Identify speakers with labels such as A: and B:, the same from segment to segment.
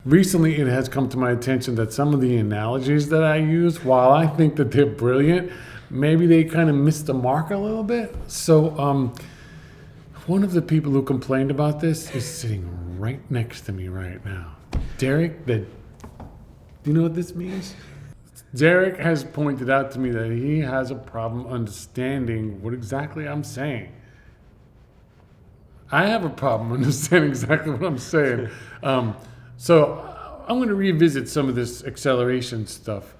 A: Recently, it has come to my attention that some of the analogies that I use, while I think that they're brilliant, maybe they kind of missed the mark a little bit. So, one of the people who complained about this is sitting right next to me right now. Derek, do you know what this means? Derek has pointed out to me that he has a problem understanding what exactly I'm saying. I have a problem understanding exactly what I'm saying. So I'm going to revisit some of this acceleration stuff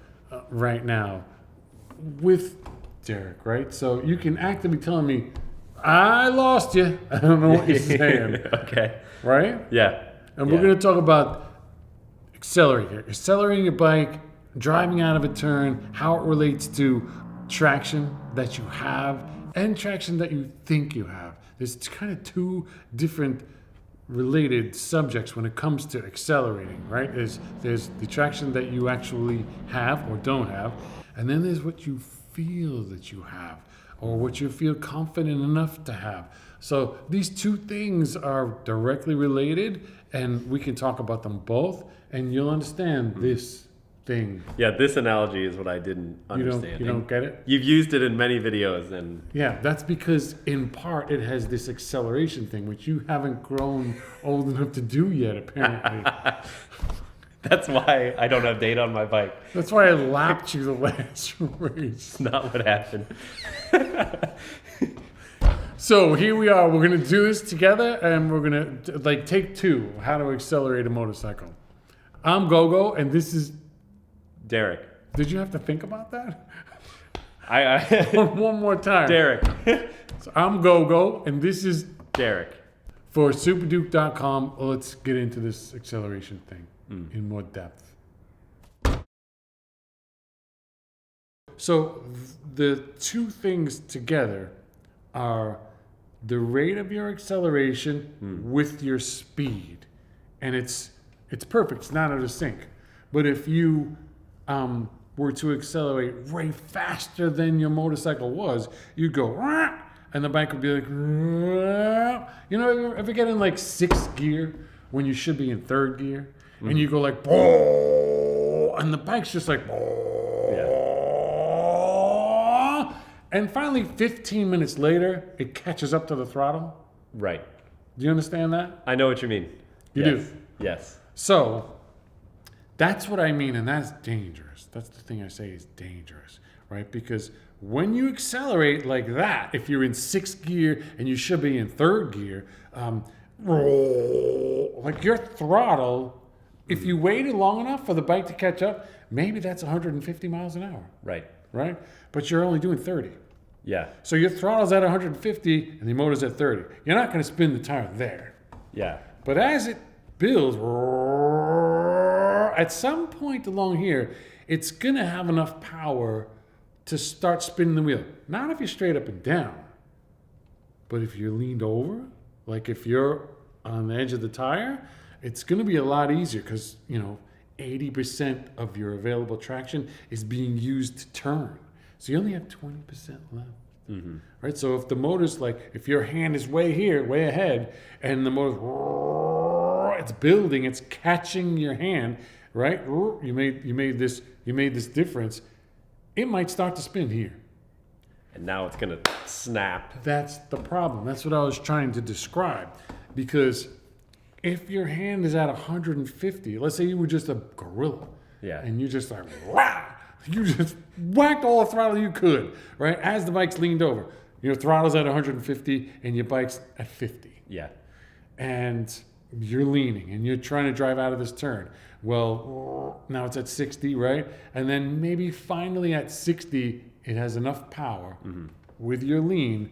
A: right now with Derek, right? So you can actively tell me, I lost you. I don't know what you're saying.
B: Okay.
A: Right?
B: Yeah.
A: And we're going to talk about accelerating your bike, driving out of a turn, how it relates to traction that you have and traction that you think you have. There's kind of two different related subjects when it comes to accelerating, right? There's the traction that you actually have or don't have, and then there's what you feel that you have or what you feel confident enough to have. So these two things are directly related, and we can talk about them both, and you'll understand this thing.
B: Yeah, this analogy is what I didn't understand.
A: You don't get it?
B: You've used it in many videos, and
A: yeah, that's because in part it has this acceleration thing, which you haven't grown old enough to do yet, apparently.
B: That's why I don't have data on my bike.
A: That's why I lapped you the last race.
B: Not what happened.
A: So here we are. We're going to do this together, and we're going to take two, how to accelerate a motorcycle. I'm Gogo, and this is
B: Derek.
A: Did you have to think about that?
B: I
A: One more time.
B: Derek.
A: So I'm Gogo, and this is
B: Derek.
A: For superduke.com. Let's get into this acceleration thing in more depth. So the two things together are the rate of your acceleration with your speed. And it's perfect. It's not out of sync. But if you were to accelerate way faster than your motorcycle was, you'd go, rah, and the bike would be like, rah. You know, ever get in like sixth gear when you should be in third gear? And you go like, boh, and the bike's just like, boh.
B: Yeah.
A: And finally, 15 minutes later, it catches up to the throttle.
B: Right.
A: Do you understand that?
B: I know what you mean.
A: You
B: Yes.
A: do?
B: Yes.
A: So that's what I mean, and that's dangerous. That's the thing I say is dangerous, right? Because when you accelerate like that, if you're in sixth gear and you should be in third gear, like your throttle, if you waited long enough for the bike to catch up, maybe that's 150 miles an hour,
B: Right.
A: right? But you're only doing 30.
B: Yeah.
A: So your throttle's at 150 and the motor's at 30. You're not going to spin the tire there.
B: Yeah.
A: But as it builds, at some point along here, it's going to have enough power to start spinning the wheel. Not if you're straight up and down, but if you're leaned over, like if you're on the edge of the tire, it's going to be a lot easier because, 80% of your available traction is being used to turn. So you only have 20% left. Mm-hmm. Right? So if the motor's if your hand is way here, way ahead, and the motor's, it's building, it's catching your hand, right? You made this difference. It might start to spin here.
B: And now it's going to snap.
A: That's the problem. That's what I was trying to describe. Because if your hand is at 150, let's say you were just a gorilla.
B: Yeah.
A: And you just wah! You just whacked all the throttle you could, right? As the bike's leaned over. Your throttle's at 150 and your bike's at 50.
B: Yeah.
A: And you're leaning and you're trying to drive out of this turn. Well, now it's at 60, right? And then maybe finally at 60, it has enough power with your lean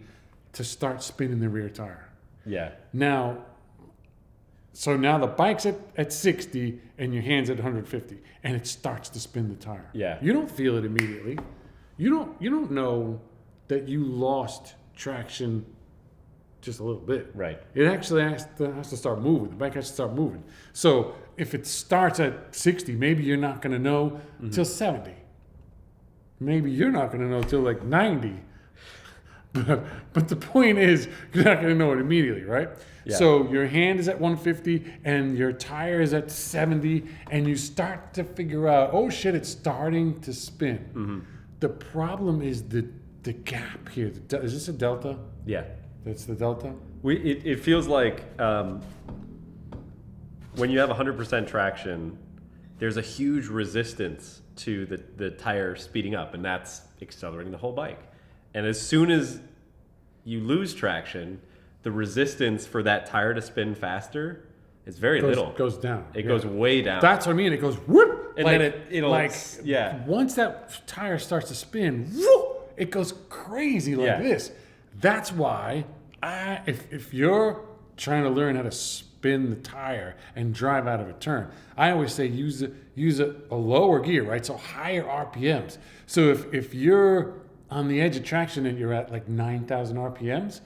A: to start spinning the rear tire.
B: Yeah.
A: So now the bike's at 60 and your hand's at 150 and it starts to spin the tire.
B: Yeah.
A: You don't feel it immediately. You don't know that you lost traction just a little bit.
B: Right.
A: It actually has to start moving. The bike has to start moving. So if it starts at 60, maybe you're not going to know till 70. Maybe you're not going to know till 90. But the point is, you're not going to know it immediately, right?
B: Yeah.
A: So your hand is at 150 and your tire is at 70, and you start to figure out, oh shit, it's starting to spin.
B: Mm-hmm.
A: The problem is the gap here. Is this a delta?
B: Yeah.
A: That's the delta?
B: It feels like when you have 100% traction, there's a huge resistance to the tire speeding up, and that's accelerating the whole bike. And as soon as you lose traction, the resistance for that tire to spin faster is very little.
A: Goes down.
B: It goes way down.
A: That's what I mean. It goes whoop.
B: And
A: like,
B: then it'll,
A: like,
B: yeah.
A: Once that tire starts to spin, whoop, it goes crazy like this. That's why if you're trying to learn how to spin the tire and drive out of a turn, I always say use a lower gear, right? So higher RPMs. So if you're on the edge of traction and you're at like 9,000 RPMs,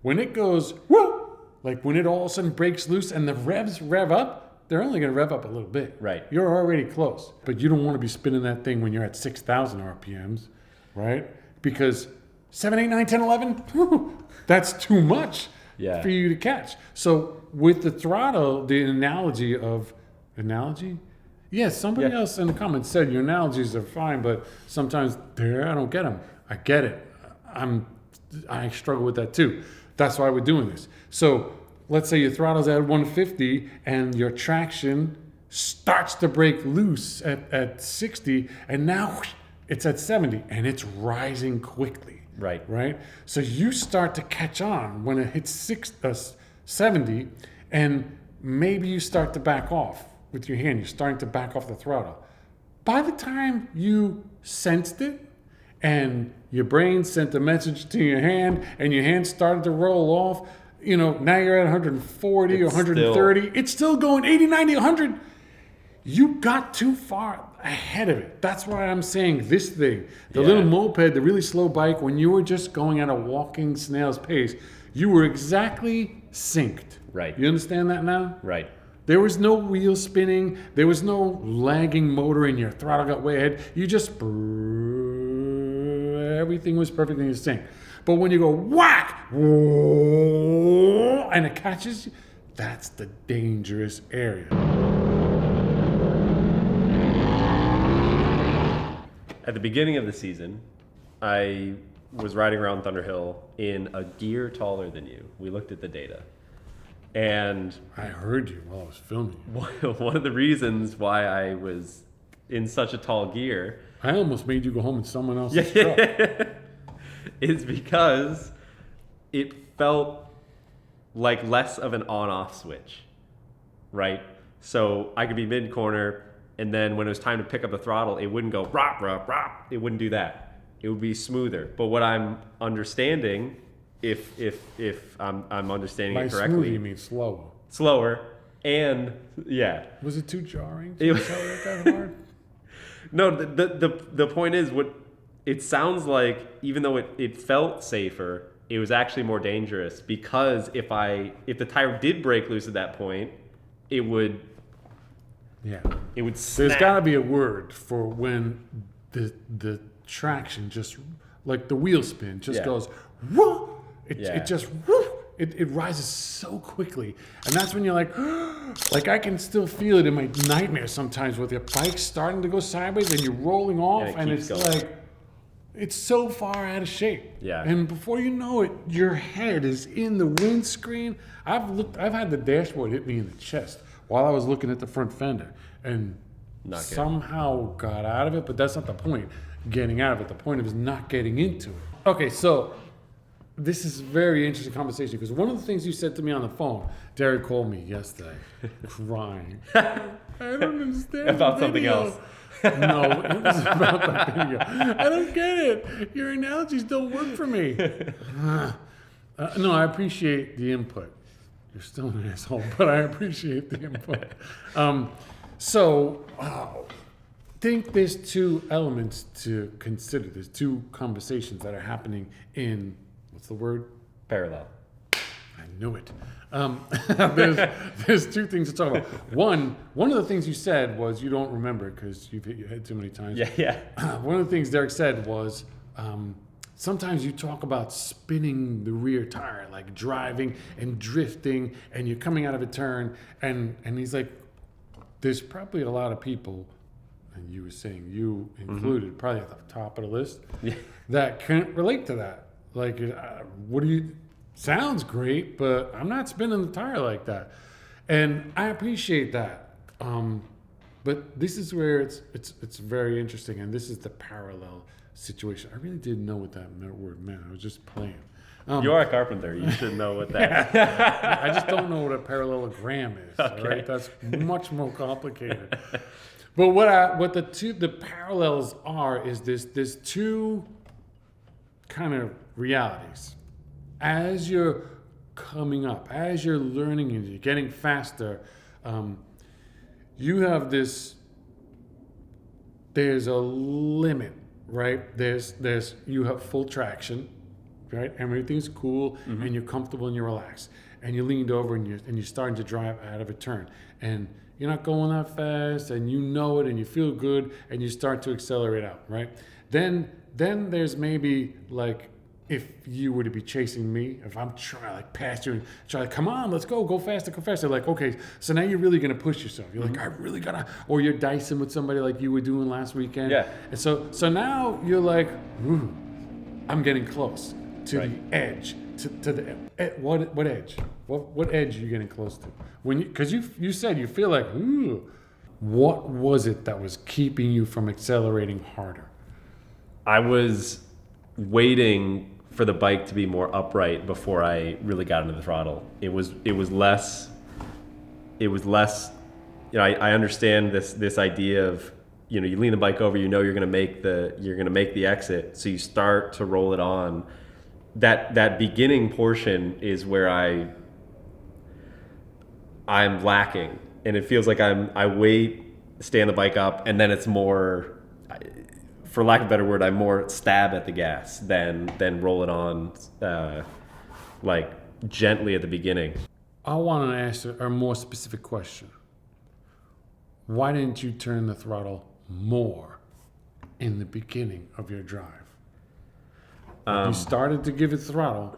A: when it goes whoop, like when it all of a sudden breaks loose and the revs rev up, they're only going to rev up a little bit.
B: Right.
A: You're already close. But you don't want to be spinning that thing when you're at 6,000 RPMs, right? Because 7, 8, 9, 10, 11, that's too much for you to catch. So with the throttle, the analogy? Yeah, somebody else in the comments said your analogies are fine, but sometimes I don't get them. I get it. I struggle with that too. That's why we're doing this. So let's say your throttle's at 150 and your traction starts to break loose at 60, and now it's at 70 and it's rising quickly. Right. So you start to catch on when it hits 70, and maybe you start to back off with your hand. You're starting to back off the throttle. By the time you sensed it and your brain sent a message to your hand and your hand started to roll off, now you're at 140 or 130. It's still going 80, 90, 100. You got too far ahead of it. That's why I'm saying this thing, the little moped, the really slow bike, when you were just going at a walking snail's pace, you were exactly synced.
B: Right.
A: You understand that now?
B: Right.
A: There was no wheel spinning. There was no lagging motor and your throttle got way ahead. You just, everything was perfectly in sync. But when you go whack, and it catches you, that's the dangerous area.
B: At the beginning of the season, I was riding around Thunderhill in a gear taller than you. We looked at the data. And
A: I heard you while I was filming.
B: One of the reasons why I was in such a tall gear,
A: I almost made you go home in someone else's truck.
B: is because it felt like less of an on-off switch, right? So I could be mid-corner, and then when it was time to pick up the throttle, it wouldn't go rop, rop, rop. It wouldn't do that. It would be smoother. But what I'm understanding, if I'm understanding
A: By
B: it correctly,
A: smooth, you mean slow.
B: slower, and
A: Was it too jarring to accelerate that hard?
B: No, the point is, what it sounds like, even though it felt safer, it was actually more dangerous, because if the tire did break loose at that point, it would snap.
A: There's got to be a word for when the traction just, like the wheel spin, just goes whoo. It just whoo. It rises so quickly, and that's when you're like I can still feel it in my nightmares sometimes, with your bike starting to go sideways and you're rolling off, and it's going. Like it's so far out of shape.
B: Yeah.
A: And before you know it, your head is in the windscreen. I've had the dashboard hit me in the chest while I was looking at the front fender, and somehow got out of it. But that's not the point. Getting out of it. The point is not getting into it. Okay, so. This is a very interesting conversation, because one of the things you said to me on the phone, Derek called me yesterday, crying. I don't understand.
B: About something else.
A: No, it was about the video. I don't get it. Your analogies don't work for me. No, I appreciate the input. You're still an asshole, but I appreciate the input. I think there's two elements to consider. There's two conversations that are happening in, what's the word?
B: Parallel.
A: I knew it. There's two things to talk about. One of the things you said was you don't remember because you've hit your head too many times.
B: Yeah.
A: One of the things Derek said was sometimes you talk about spinning the rear tire, like driving and drifting, and you're coming out of a turn, and he's like, there's probably a lot of people, and you were saying you included, probably at the top of the list, that can't relate to that. Like, what do you? Sounds great, but I'm not spinning the tire like that, and I appreciate that. But this is where it's very interesting, and this is the parallel situation. I really didn't know what that word meant. I was just playing.
B: You are a carpenter. You should know what that.
A: I just don't know what a parallelogram is.
B: Okay.
A: All right, that's much more complicated. But what the parallels are is there's two kind of realities. As you're coming up, as you're learning and you're getting faster, you have this. There's a limit, right? There's you have full traction, right? Everything's cool, and you're comfortable and you're relaxed, and you leaned over and you're starting to drive out of a turn, and you're not going that fast, and you know it, and you feel good, and you start to accelerate out, right? Then there's maybe like, if you were to be chasing me, if I'm trying to like pass you and try to, come on, let's go faster. Like, okay, so now you're really gonna push yourself. You're like, I really gotta, or you're dicing with somebody like you were doing last weekend.
B: Yeah.
A: And so now you're like, ooh, I'm getting close to the edge. To the what edge? What edge are you getting close to? Because you said you feel like, ooh, what was it that was keeping you from accelerating harder?
B: I was waiting for the bike to be more upright before I really got into the throttle. It was less. You know, I understand this idea of, you know, you lean the bike over, you know you're gonna make the exit, so you start to roll it on. That beginning portion is where I'm lacking, and it feels like I wait, stand the bike up, and then it's more, for lack of a better word, I more stab at the gas than roll it on, like gently at the beginning.
A: I want to ask a more specific question. Why didn't you turn the throttle more in the beginning of your drive? You started to give it throttle,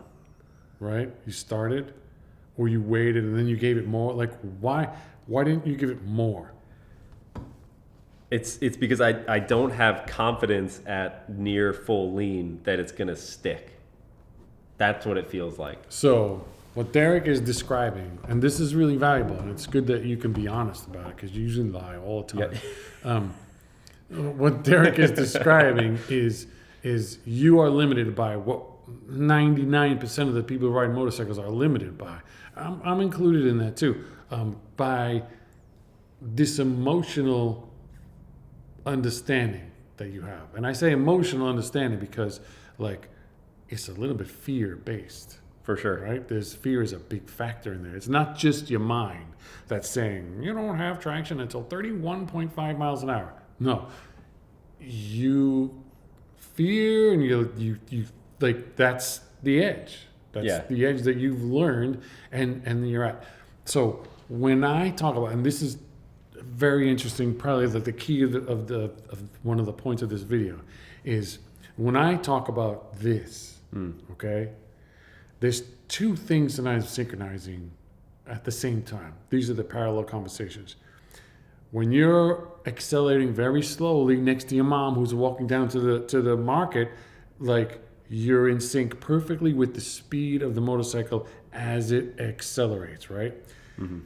A: right? You started, or you waited and then you gave it more. Like, why didn't you give it more?
B: It's because I don't have confidence at near full lean that it's gonna stick. That's what it feels like.
A: So what Derek is describing, and this is really valuable, and it's good that you can be honest about it because you usually lie all the time.
B: Yeah.
A: What Derek is describing is you are limited by what 99% of the people who ride motorcycles are limited by. I'm included in that too. By this emotional understanding that you have. And I say emotional understanding because, like, it's a little bit fear-based.
B: For sure.
A: Right? Fear is a big factor in there. It's not just your mind that's saying, you don't have traction until 31.5 miles an hour. No. You fear, and you like, that's the edge. That's the edge that you've learned, and you're at. So when I talk about, and this is very interesting, probably the key of one of the points of this video is when I talk about this, okay, there's two things that I'm synchronizing at the same time. These are the parallel conversations. When you're accelerating very slowly next to your mom who's walking down to the market, like, you're in sync perfectly with the speed of the motorcycle as it accelerates, right? Mm-hmm.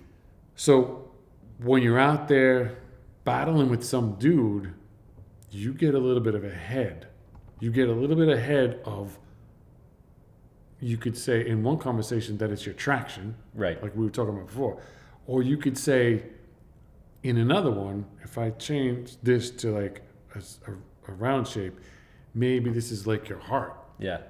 A: So when you're out there battling with some dude, you get a little bit of ahead. You get a little bit ahead of, you could say in one conversation that it's your traction,
B: right?
A: Like we were talking about before. Or you could say in another one, if I change this to like a round shape, maybe this is like your heart.
B: Yeah.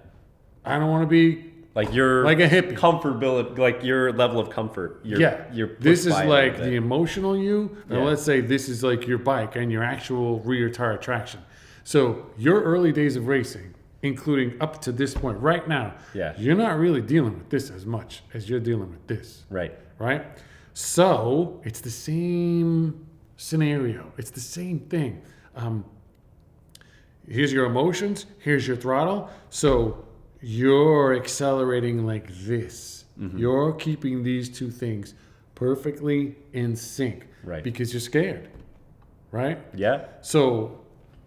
A: I don't want to be
B: like your
A: like a hippie.
B: Comfortability, like your level of comfort.
A: This is like the emotional you. And let's say this is like your bike and your actual rear tire traction. So your early days of racing, including up to this point right now, you're not really dealing with this as much as you're dealing with this.
B: Right.
A: Right? So it's the same scenario. It's the same thing. here's your emotions, here's your throttle. So you're accelerating like this. You're keeping these two things perfectly in sync.
B: Right.
A: Because you're scared. Right?
B: Yeah.
A: So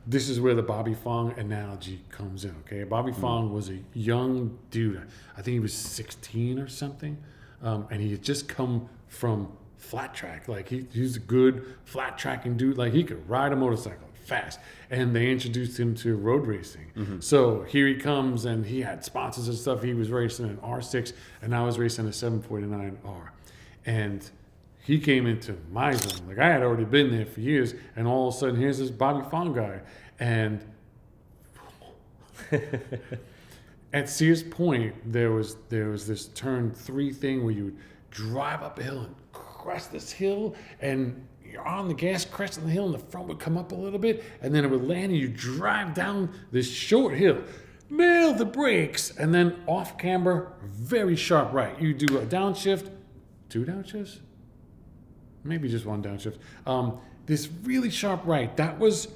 A: this is where the Bobby Fong analogy comes in, okay? Bobby Fong was a young dude. I think he was 16 or something. And he had just come from flat track. Like, he's a good flat tracking dude. Like, he could ride a motorcycle fast. And they introduced him to road racing. So here he comes, and he had sponsors and stuff. He was racing an R6, and I was racing a 749R. And he came into my zone. Like, I had already been there for years, and all of a sudden, here's this Bobby Fong guy. And at Sears Point, there was this turn 3 thing where you would drive up a hill and crest this hill, and you're on the gas, cresting the hill, and the front would come up a little bit, and then it would land, and you drive down this short hill, nail the brakes, and then off camber, very sharp right. You do a downshift, 2 downshifts? Maybe just 1 downshift. This really sharp right, that was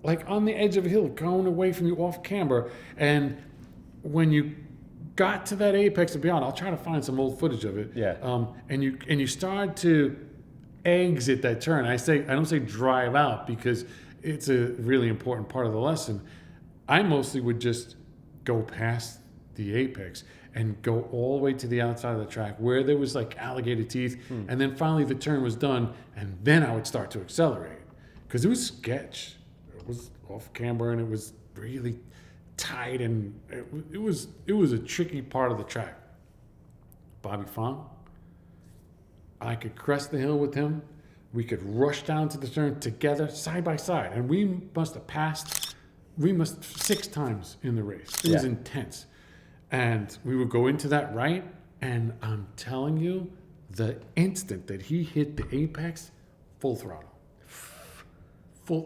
A: like on the edge of a hill, going away from you off camber. And when you got to that apex and beyond, I'll try to find some old footage of it.
B: Yeah.
A: And you start to exit that turn. I don't say drive out, because it's a really important part of the lesson. I mostly would just go past the apex and go all the way to the outside of the track where there was like alligator teeth. And then finally the turn was done, and then I would start to accelerate, because it was sketch. It was off camber, and it was really tight, and it was a tricky part of the track. Bobby Fong, I could crest the hill with him. We could rush down to the turn together, side by side, and we must have passed 6 times in the race. It was intense. And we would go into that right, and I'm telling you, the instant that he hit the apex, full throttle.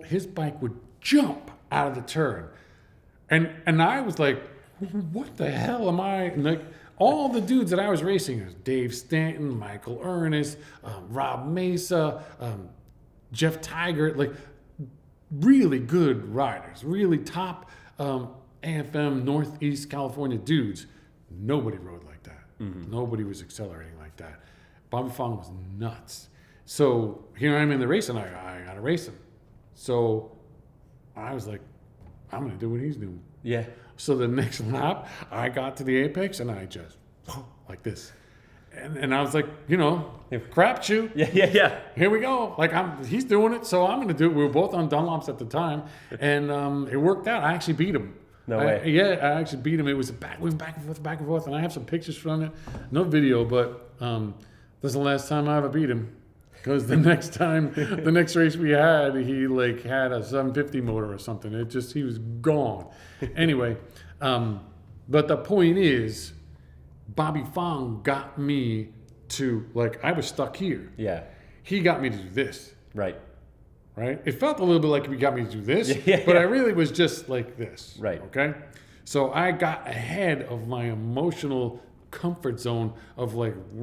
A: His bike would jump out of the turn. And I was like, what the hell am I? And like, all the dudes that I was racing, Dave Stanton, Michael Ernest, Rob Mesa, Jeff Tiger, like really good riders, really top AFM Northeast California dudes. Nobody rode like that. Nobody was accelerating like that. Bobby Fong was nuts. So here I am in the race, and I got to race him. So I was like, I'm going to do what he's doing.
B: Yeah.
A: So the next lap, I got to the apex, and I just, like this. And I was like, crapshoot.
B: Yeah.
A: Here we go. Like, he's doing it, so I'm going to do it. We were both on Dunlops at the time, and it worked out. I actually beat him.
B: No way.
A: I actually beat him. It was we went back and forth, and I have some pictures from it. No video, but this is the last time I ever beat him. Because the next race we had, he had a 750 motor or something. He was gone. Anyway, but the point is, Bobby Fong got me to, I was stuck here.
B: Yeah.
A: He got me to do this.
B: Right.
A: It felt a little bit like he got me to do this, but I really was just like this.
B: Right.
A: Okay? So I got ahead of my emotional comfort zone of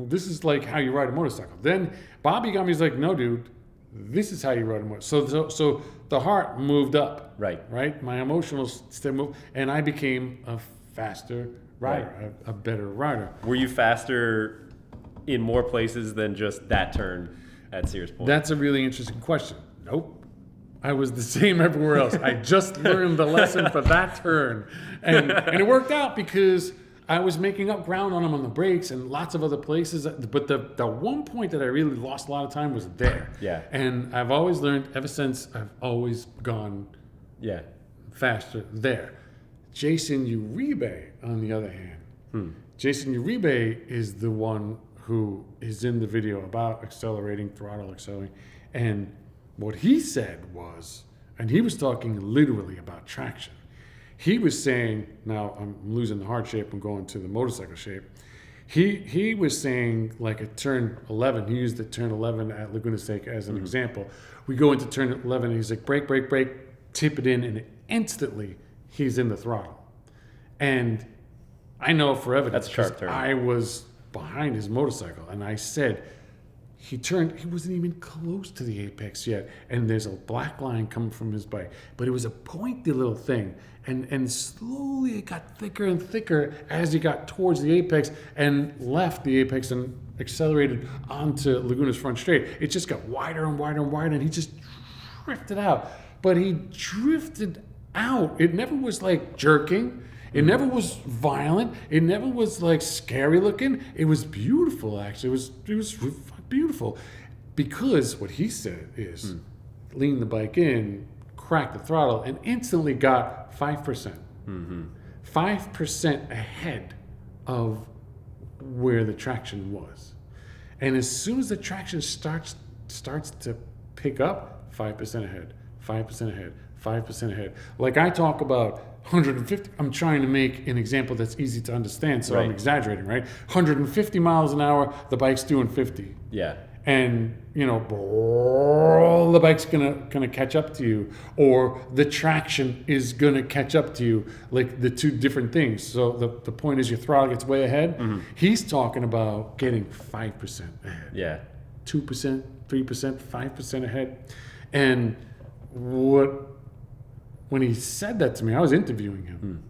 A: this is how you ride a motorcycle. Then Bobby got me, he's like, no, dude, this is how you ride a motorcycle. So the heart moved up. Right? My emotional state moved, and I became a faster rider, a better rider.
B: Were you faster in more places than just that turn at Sears Point?
A: That's a really interesting question. Nope. I was the same everywhere else. I just learned the lesson for that turn. And it worked out because I was making up ground on him on the brakes and lots of other places. But the one point that I really lost a lot of time was there.
B: Yeah.
A: And I've always learned, ever since, I've always gone faster there. Jayson Uribe, on the other hand. Jayson Uribe is the one who is in the video about throttle accelerating. And what he said was, and he was talking literally about traction. He was saying, now I'm losing the hard shape, I'm going to the motorcycle shape. He was saying, at turn 11, he used the turn 11 at Laguna Seca as an example. We go into turn 11, and he's like, brake, tip it in, and instantly he's in the throttle. And I know for evidence,
B: that's a sharp turn.
A: I was behind his motorcycle, and I said, he turned, he wasn't even close to the apex yet. And there's a black line coming from his bike. But it was a pointy little thing. And slowly it got thicker and thicker as he got towards the apex and left the apex and accelerated onto Laguna's front straight. It just got wider and wider and wider, and he just drifted out. But he drifted out. It never was like jerking. It never was violent. It never was like scary looking. It was beautiful, actually. It was beautiful. Because what he said is lean the bike in, crack the throttle, and instantly got 5%. 5% ahead of where the traction was. And as soon as the traction starts to pick up, 5% ahead, 5% ahead, 5% ahead. Like I talk about 150, I'm trying to make an example that's easy to understand, so
B: Right.
A: I'm exaggerating, right? 150 miles an hour, the bike's doing 50.
B: Yeah.
A: And the bike's gonna catch up to you, or the traction is gonna catch up to you, like the two different things. So the point is your throttle gets way ahead. He's talking about getting 5% ahead.
B: Yeah.
A: 2%, 3%, 5% ahead. And when he said that to me, I was interviewing him.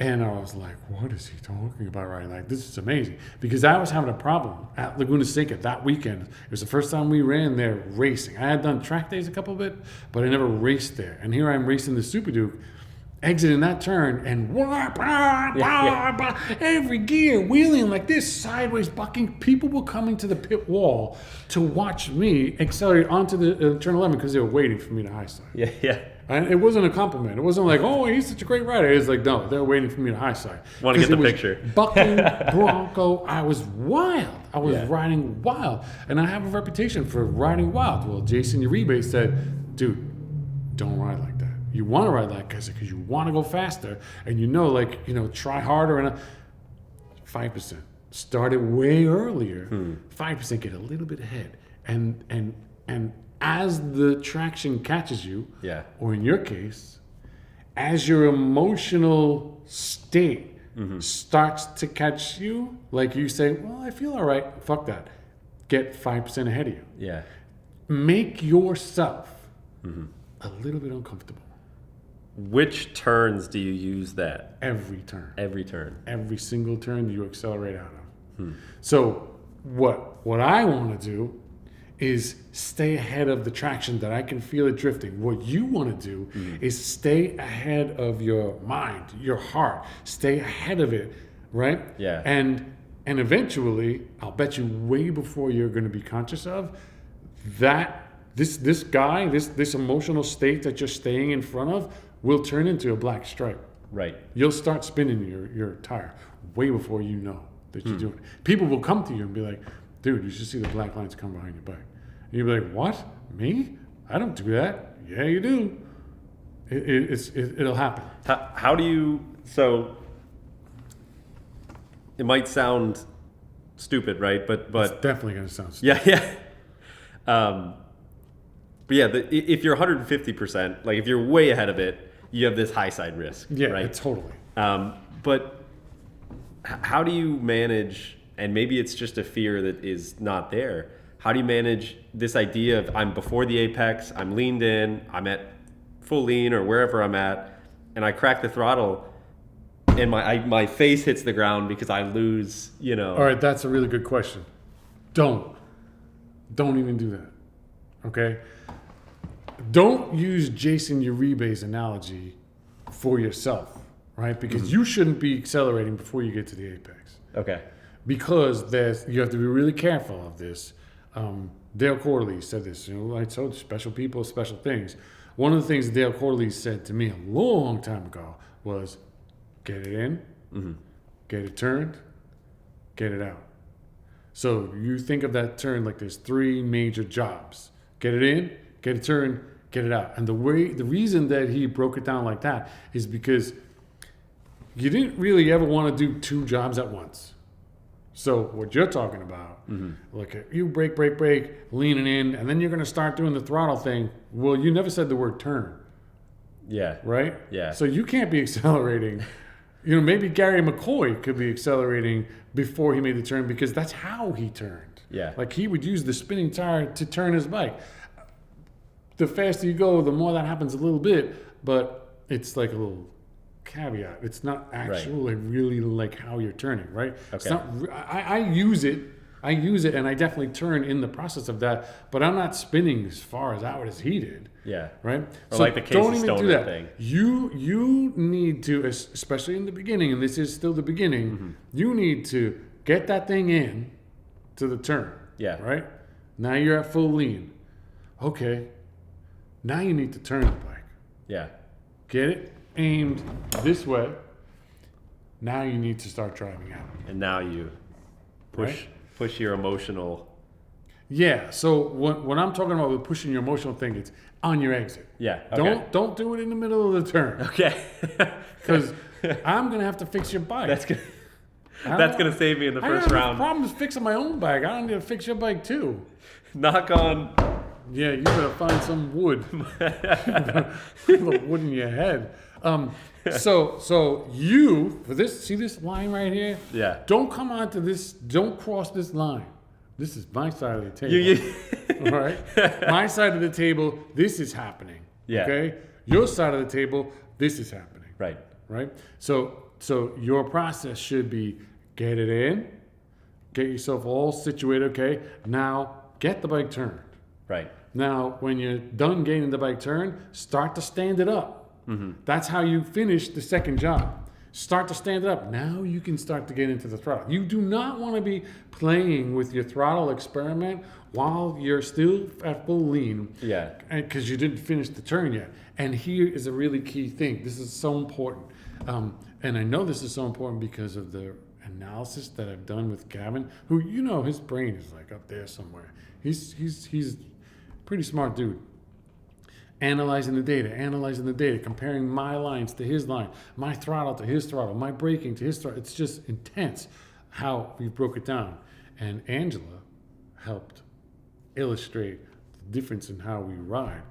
A: And I was like, what is he talking about right now? Like, this is amazing. Because I was having a problem at Laguna Seca that weekend. It was the first time we ran there racing. I had done track days a couple bit, but I never raced there. And here I am racing the Super Duke, exiting that turn, and every gear wheeling like this, sideways bucking. People were coming to the pit wall to watch me accelerate onto the turn 11 because they were waiting for me to high side.
B: Yeah. Yeah.
A: And it wasn't a compliment. It wasn't like, oh, he's such a great rider. It was like, no, they're waiting for me to high side.
B: Want to get the
A: it was
B: picture.
A: Bucking, Bronco. I was wild. I was
B: Yeah.
A: riding wild. And I have a reputation for riding wild. Well, Jayson Uribe said, dude, don't ride like that. You want to ride like that because you want to go faster. And try harder. And 5%. Started way earlier. 5%, get a little bit ahead. And as the traction catches you,
B: Yeah.
A: or in your case, as your emotional state starts to catch you, like you say, well, I feel all right, fuck that. Get 5% ahead of you.
B: Yeah.
A: Make yourself a little bit uncomfortable.
B: Which turns do you use that?
A: Every turn.
B: Every turn.
A: Every single turn you accelerate out of. So what I want to do is stay ahead of the traction that I can feel it drifting. What you want to do is stay ahead of your mind, your heart. Stay ahead of it, right?
B: Yeah.
A: And eventually, I'll bet you way before you're going to be conscious of that, this guy, this emotional state that you're staying in front of will turn into a black stripe.
B: Right.
A: You'll start spinning your tire way before you know that you're doing it. People will come to you and be like, dude, you should see the black lines come behind your bike. And you'll be like, what? Me? I don't do that. Yeah, you do. It'll happen.
B: How do you, so it might sound stupid, right? But
A: It's definitely going to sound stupid.
B: yeah. But yeah, if you're 150%, like if you're way ahead of it, you have this high side risk,
A: Yeah,
B: right?
A: totally.
B: But how do you manage, and maybe it's just a fear that is not there, how do you manage this idea of I'm before the apex, I'm leaned in, I'm at full lean or wherever I'm at, and I crack the throttle and my face hits the ground because I lose,
A: All right, that's a really good question. Don't even do that, okay? Don't use Jayson Uribe's analogy for yourself, right? Because you shouldn't be accelerating before you get to the apex.
B: Okay.
A: Because you have to be really careful of this. Dale Corley said this, I told special people, special things. One of the things Dale Corley said to me a long time ago was, get it in, get it turned, get it out. So you think of that turn like there's three major jobs. Get it in, get it turned, get it out. And the reason that he broke it down like that is because you didn't really ever want to do two jobs at once. So what you're talking about, like you brake, leaning in, and then you're going to start doing the throttle thing. Well, you never said the word turn,
B: Yeah.
A: right?
B: Yeah.
A: So you can't be accelerating. Maybe Gary McCoy could be accelerating before he made the turn because that's how he turned.
B: Yeah.
A: Like he would use the spinning tire to turn his bike. The faster you go, the more that happens a little bit, but it's like a little caveat. It's not actually really like how you're turning, right?
B: Okay.
A: It's not. I use it. I use it, and I definitely turn in the process of that. But I'm not spinning as far as out as he did.
B: Yeah.
A: Right.
B: Or like the Casey Stoner thing.
A: You need to, especially in the beginning, and this is still the beginning. You need to get that thing in to the turn.
B: Yeah.
A: Right. Now you're at full lean. Okay. Now you need to turn the bike.
B: Yeah.
A: Get it aimed this way. Now you need to start driving out.
B: And now you push your emotional.
A: Yeah. So when I'm talking about pushing your emotional thing, it's on your exit.
B: Yeah. Okay.
A: Don't do it in the middle of the turn.
B: Okay.
A: Because I'm gonna have to fix your bike.
B: That's gonna save me in the first
A: I
B: round.
A: have problems fixing my own bike. I don't need to fix your bike too.
B: Knock on.
A: Yeah, you better find some wood. The wood in your head. So you for this, see this line right here?
B: Yeah.
A: Don't come onto this. Don't cross this line. This is my side of the table. All right. My side of the table. This is happening.
B: Yeah.
A: Okay. Your side of the table. This is happening.
B: Right.
A: Right. So your process should be get it in, get yourself all situated. Okay. Now get the bike turned.
B: Right.
A: Now, when you're done getting the bike turned, start to stand it up. That's how you finish the second job. Start to stand it up. Now you can start to get into the throttle. You do not want to be playing with your throttle experiment while you're still at full lean.
B: Yeah.
A: Because you didn't finish the turn yet. And here is a really key thing. This is so important. And I know this is so important because of the analysis that I've done with Gavin, who, you know, his brain is like up there somewhere. He's pretty smart dude. Analyzing the data, comparing my lines to his line, my throttle to his throttle, my braking to his throttle. It's just intense how we broke it down. And Angela helped illustrate the difference in how we ride.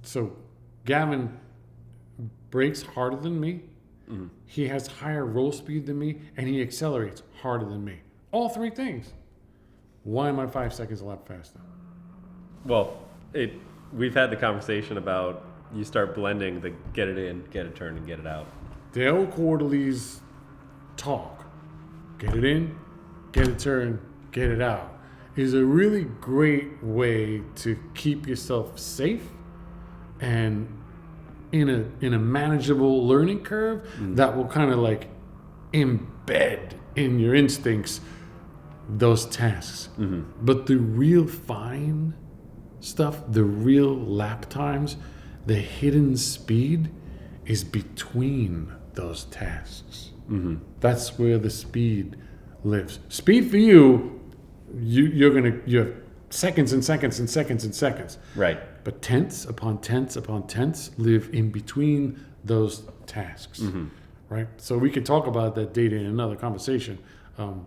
A: So Gavin brakes harder than me. He has higher roll speed than me, and he accelerates harder than me. All three things. Why am I 5 seconds a lap faster?
B: Well, we've had the conversation about you start blending the get it in, get it turned, and get it out.
A: Dale Quarterly's talk, get it in, get it turned, get it out, is a really great way to keep yourself safe and in a manageable learning curve that will kind of like embed in your instincts those tasks. But the real fine stuff, the real lap times, the hidden speed is between those tasks. That's where the speed lives. Speed for you have seconds and seconds and seconds and seconds.
B: Right.
A: But tenths upon tenths upon tenths live in between those tasks. Right? So we could talk about that data in another conversation.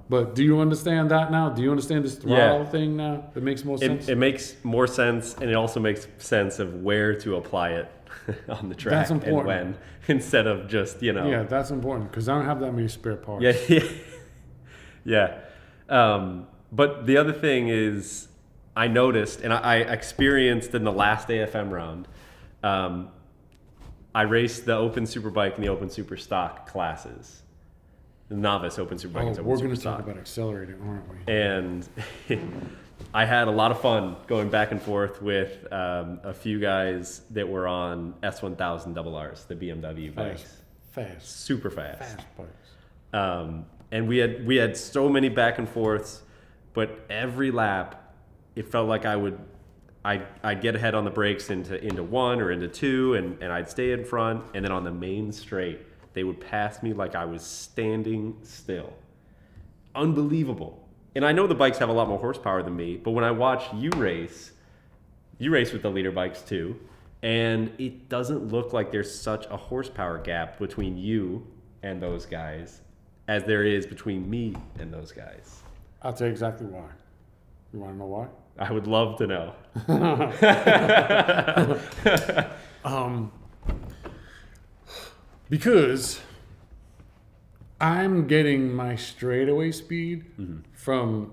A: But do you understand that now? Do you understand this throttle thing now? It makes more sense?
B: It makes more sense, and it also makes sense of where to apply it on the track.
A: That's important.
B: And when, instead of just,
A: Yeah, that's important, because I don't have that many spare parts.
B: Yeah. But the other thing is, I noticed, and I experienced in the last AFM round, I raced the Open Superbike and the Open Super Stock classes. The novice Open Superbike and Open
A: we're
B: Super
A: going to
B: Stock.
A: talk about accelerating, aren't we?
B: And I had a lot of fun going back and forth with a few guys that were on S1000 RRs, the BMW bikes.
A: Fast.
B: Super fast.
A: Fast bikes.
B: And we had so many back and forths, but every lap, it felt like I'd get ahead on the brakes into one or into two, and I'd stay in front, and then on the main straight, they would pass me like I was standing still. Unbelievable. And I know the bikes have a lot more horsepower than me, but when I watch you race with the leader bikes too, and it doesn't look like there's such a horsepower gap between you and those guys as there is between me and those guys.
A: I'll tell you exactly why. You want to know why?
B: I would love to know.
A: Because I'm getting my straightaway speed from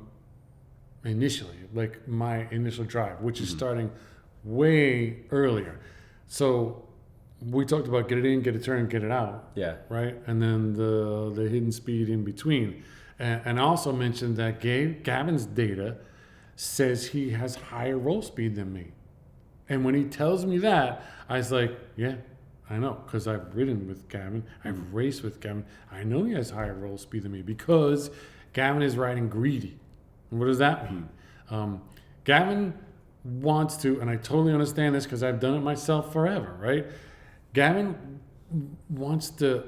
A: initially, like my initial drive, which is starting way earlier. So we talked about get it in, get it turned, get it out.
B: Yeah.
A: Right? And then the hidden speed in between. And I also mentioned that Gavin's data says he has higher roll speed than me. And when he tells me that, I was like, yeah, I know, because I've ridden with Gavin. I've raced with Gavin. I know he has higher roll speed than me because Gavin is riding greedy. And what does that mean? Gavin wants to, and I totally understand this because I've done it myself forever, right? Gavin wants to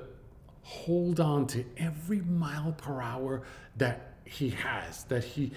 A: hold on to every mile per hour that he has, that he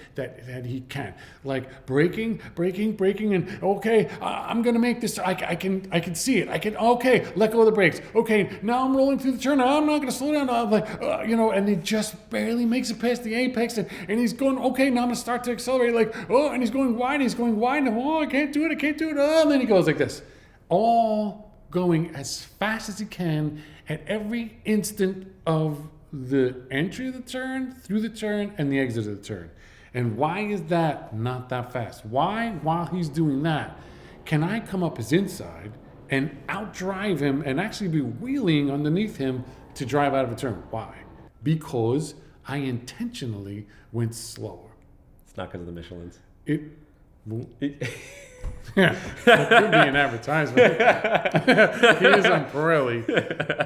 A: can, like braking, and okay, I'm gonna make this. I can see it. Okay, let go of the brakes. Okay, now I'm rolling through the turn. I'm not gonna slow down. I'm like, and he just barely makes it past the apex, and he's going. Okay, now I'm gonna start to accelerate. Like, and he's going wide. And I can't do it. And then he goes like this, all going as fast as he can at every instant of the entry of the turn, through the turn, and the exit of the turn. And why is that not that fast? Why, while he's doing that, can I come up his inside and outdrive him and actually be wheeling underneath him to drive out of a turn? Why? Because I intentionally went slower.
B: It's not because of the Michelins.
A: Yeah, that could be an advertisement. He is on Pirelli,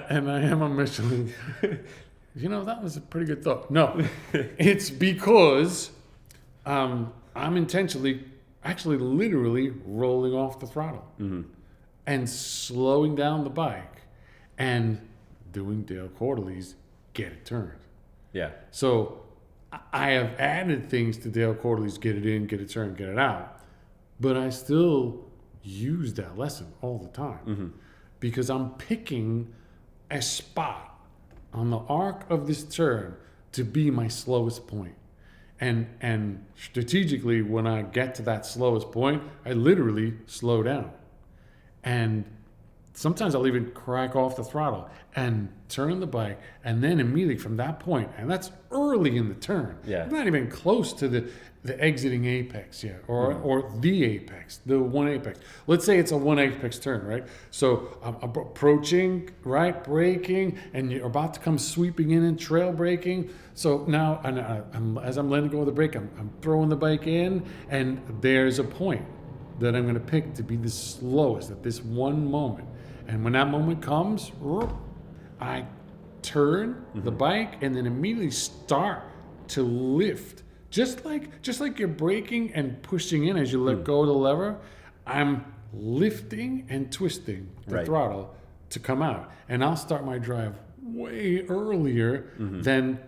A: and I am a Michelin. That was a pretty good thought. No, it's because I'm intentionally, actually literally rolling off the throttle and slowing down the bike and doing Dale Quarterly's get it turned.
B: Yeah.
A: So I have added things to Dale Quarterly's get it in, get it turned, get it out. But I still use that lesson all the time because I'm picking a spot on the arc of this turn to be my slowest point. And strategically, when I get to that slowest point, I literally slow down. And sometimes I'll even crack off the throttle and turn the bike, and then immediately from that point, and that's early in the turn.
B: Yeah.
A: I'm not even close to the exiting apex yet, or the apex, the one apex. Let's say it's a one apex turn, right? So I'm approaching, right, braking, and you're about to come sweeping in and trail braking. So now, as I'm letting go of the brake, I'm throwing the bike in, and there's a point that I'm going to pick to be the slowest at this one moment. And when that moment comes, I turn the bike and then immediately start to lift. Just like you're braking and pushing in as you let go of the lever, I'm lifting and twisting the throttle to come out. And I'll start my drive way earlier than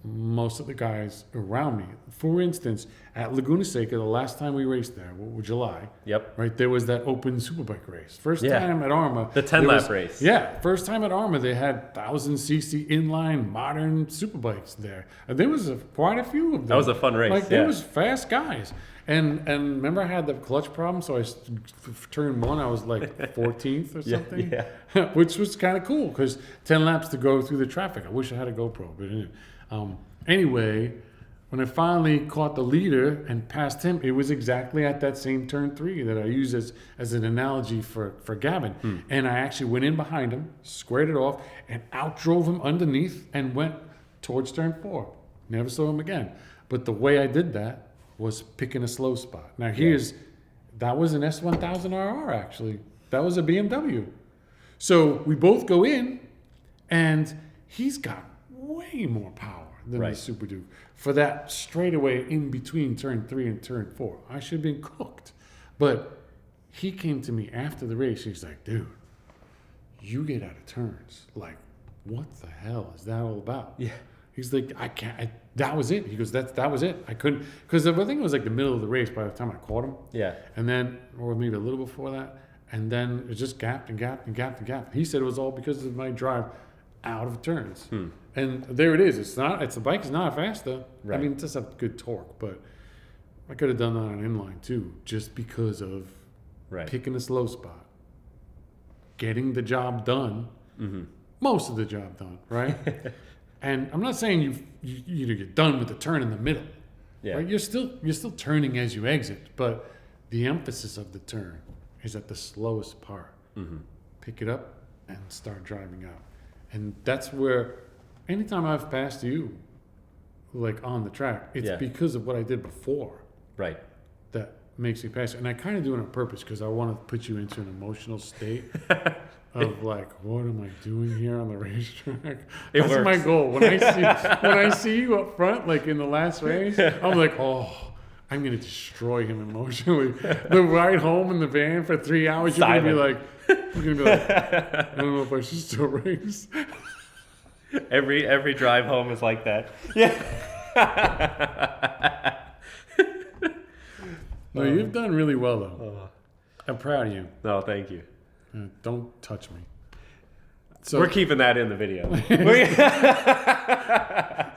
A: most of the guys around me. For instance, at Laguna Seca, the last time we raced there, July.
B: Yep.
A: Right, there was that open superbike race. First time at Arma.
B: The 10-lap race.
A: Yeah, first time at Arma, they had 1,000cc inline modern superbikes there. And there was quite a few of them.
B: That was a fun race.
A: Like, there was fast guys. And remember I had the clutch problem, so turn one, I was like 14th or something.
B: Yeah.
A: Which was kind of cool, because 10 laps to go through the traffic. I wish I had a GoPro, but anyway, when I finally caught the leader and passed him, it was exactly at that same turn 3 that I use as an analogy for Gavin. And I actually went in behind him, squared it off, and outdrove him underneath and went towards turn 4. Never saw him again. But the way I did that was picking a slow spot. Now that was an S1000RR actually. That was a BMW. So we both go in, and he's got way more power than the Super Duke for that straightaway in between turn 3 and turn 4. I should have been cooked. But he came to me after the race. He's like, dude, you get out of turns. Like, what the hell is that all about?
B: Yeah.
A: He's like, that was it. He goes, that was it. I couldn't, because I think it was like the middle of the race by the time I caught him.
B: Yeah.
A: And then, or maybe a little before that. And then it just gapped and gapped and gapped and gapped. He said it was all because of my drive out of turns. And there it is. The bike is not faster.
B: Right.
A: I mean, it does have good torque, but I could have done that on inline too, just because of picking a slow spot, getting the job done, most of the job done, right? And I'm not saying you're done with the turn in the middle.
B: Yeah.
A: Right? You're still turning as you exit, but the emphasis of the turn is at the slowest part.
B: Mm-hmm.
A: Pick it up and start driving out. And that's where, anytime I've passed you, like on the track, it's because of what I did before.
B: Right.
A: That makes me pass. And I kind of do it on purpose because I want to put you into an emotional state of like, what am I doing here on the racetrack? That's
B: works.
A: my goal. When I see you up front, like in the last race, I'm like, oh, I'm gonna destroy him emotionally. The ride home in the van for 3 hours, you're gonna be like, I don't know if I should still race.
B: Every drive home is like that. Yeah.
A: No, you've done really well though. I'm proud of you.
B: No, thank you.
A: Don't touch me. So
B: We're keeping that in the video.
A: yeah,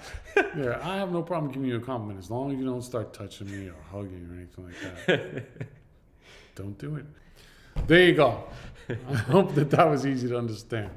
A: I have no problem giving you a compliment as long as you don't start touching me or hugging or anything like that. Don't do it. There you go. I hope that was easy to understand.